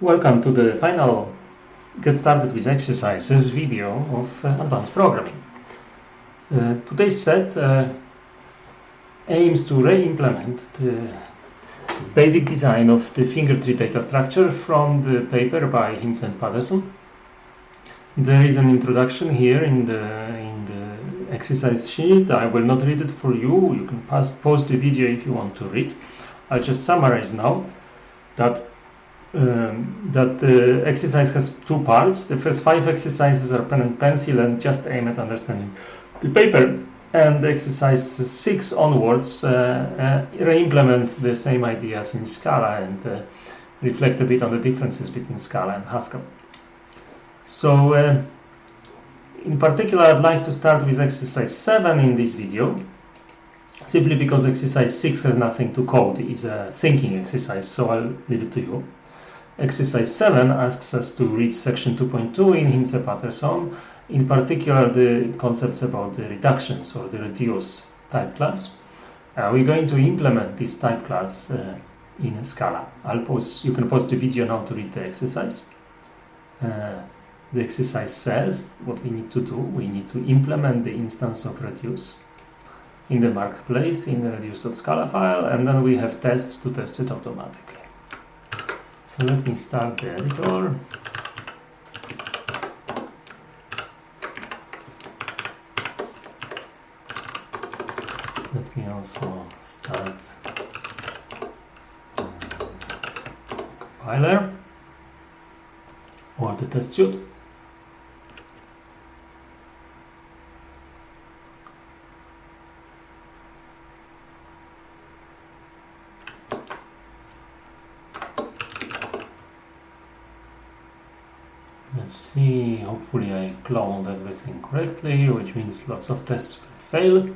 Welcome to the final Get Started with Exercises video of Advanced Programming. Today's set aims to re-implement the basic design of the finger tree data structure from the paper by Hinz and Patterson. There is an introduction here in the exercise sheet. I will not read it for you. You can pause the video if you want to read. I'll just summarize now that the exercise has two parts. The first 5 exercises are pen and pencil and just aim at understanding the paper, and exercise 6 onwards re-implement the same ideas in Scala and reflect a bit on the differences between Scala and Haskell. So in particular I'd like to start with exercise 7 in this video, simply because exercise 6 has nothing to code. It's a thinking exercise, so I'll leave it to you. Exercise 7 asks us to read section 2.2 in Hinz and Patterson, in particular the concepts about the reductions or the reduce type class. We're going to implement this type class in Scala. You can pause the video now to read the exercise. The exercise says what we need to do. We need to implement the instance of reduce in the marketplace in the reduce.scala file, and then we have tests to test it automatically. So let me start the editor. Let me also start compiler or the test suite. Let's see, hopefully I cloned everything correctly, which means lots of tests will fail.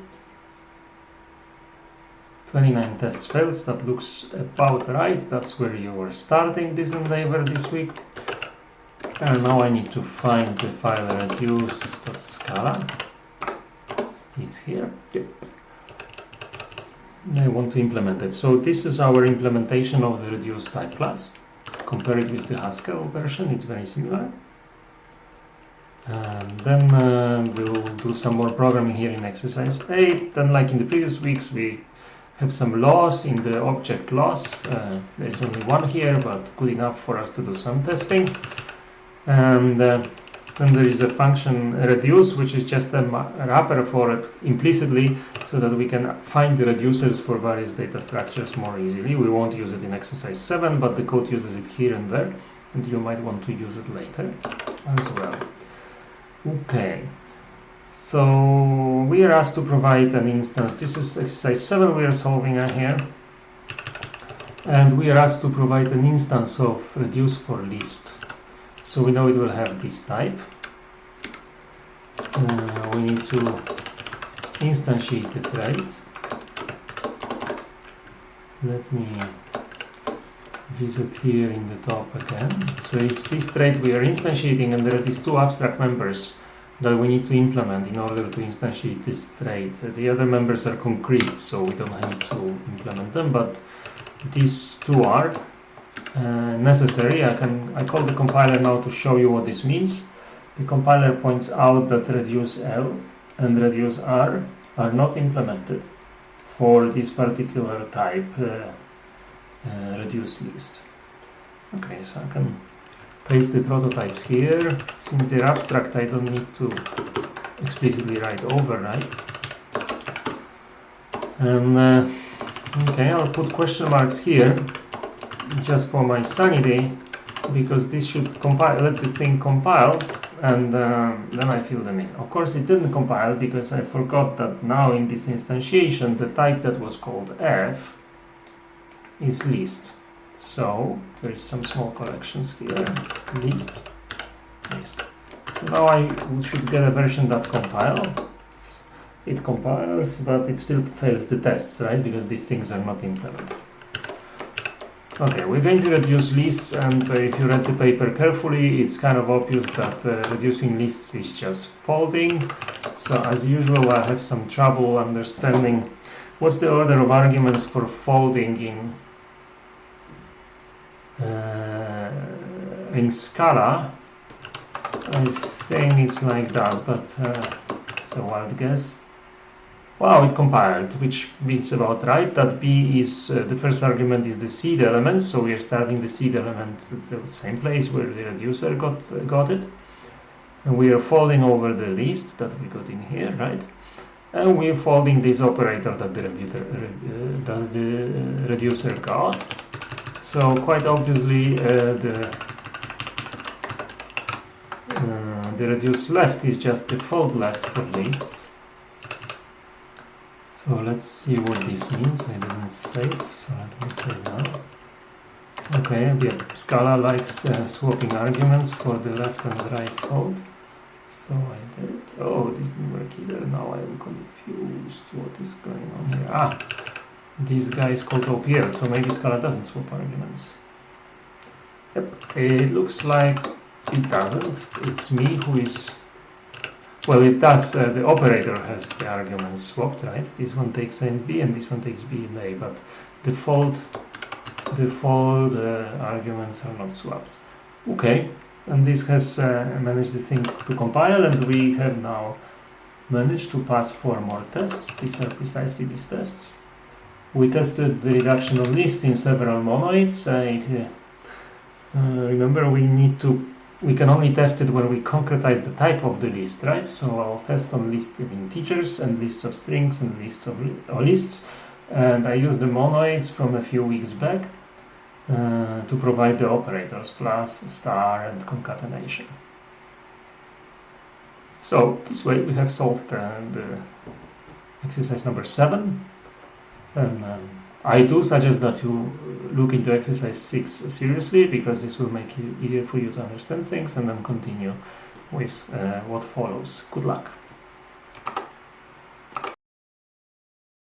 29 tests failed, that looks about right. That's where you were starting this endeavor this week. And now I need to find the file reduce.scala. It's here. Yep. I want to implement it. So this is our implementation of the reduce type class. Compare it with the Haskell version, it's very similar. And then we'll do some more programming here in exercise 8. Then, like in the previous weeks, we have some laws in the object laws. There is only one here, but good enough for us to do some testing. And then there is a function reduce, which is just a wrapper for it implicitly, so that we can find the reducers for various data structures more easily. We won't use it in exercise 7, but the code uses it here and there, and you might want to use it later as well. Okay, so we are asked to provide an instance. This is exercise 7 we are solving here, and we are asked to provide an instance of reduce for list. So we know it will have this type. We need to instantiate the trait. Let me visit here in the top again. So it's this trait we are instantiating, and there are these two abstract members that we need to implement in order to instantiate this trait. The other members are concrete, so we don't need to implement them, but these two are necessary. I call the compiler now to show you what this means. The compiler points out that reduce L and reduce R are not implemented for this particular type reduce list. Okay, so I can paste the prototypes here. Since they're abstract, I don't need to explicitly write override. And okay, I'll put question marks here just for my sanity, because this should compile. Let this thing compile, and then I fill them in. Of course, it didn't compile because I forgot that now in this instantiation, the type that was called F is list. So there is some small corrections here. List. So now I should get a version that compiles. It compiles, but it still fails the tests, right? Because these things are not implemented. Okay, we're going to reduce lists, and if you read the paper carefully, it's kind of obvious that reducing lists is just folding. So as usual, I have some trouble understanding what's the order of arguments for folding in in Scala, I think it's like that, but it's a wild guess. Wow, it compiled, which means about right that B is the first argument is the seed element, so we are starting the seed element at the same place where the reducer got it, and we are folding over the list that we got in here, right? And we're folding this operator that the reducer got. So quite obviously the reduce left is just the fold left for lists. So let's see what this means. I didn't save, so let me save now. Okay, yeah, Scala likes swapping arguments for the left and right fold. So I did. Oh, this didn't work either. Now I am confused. What is going on here? Ah, this guy is called OPL, so maybe Scala doesn't swap arguments. Yep, it looks like it doesn't. It's me who is... Well, it does. The operator has the arguments swapped, right? This one takes A and B, and this one takes B and A, but the fold arguments are not swapped. Okay, and this has managed the thing to compile, and we have now managed to pass 4 more tests. These are precisely these tests. We tested the reduction of list in several monoids. Remember, we can only test it when we concretize the type of the list, right? So I'll test on listed integers and lists of strings and lists of lists, and I use the monoids from a few weeks back to provide the operators plus, star, and concatenation. So this way we have solved the exercise number 7. And I do suggest that you look into exercise 6 seriously, because this will make it easier for you to understand things and then continue with what follows. Good luck.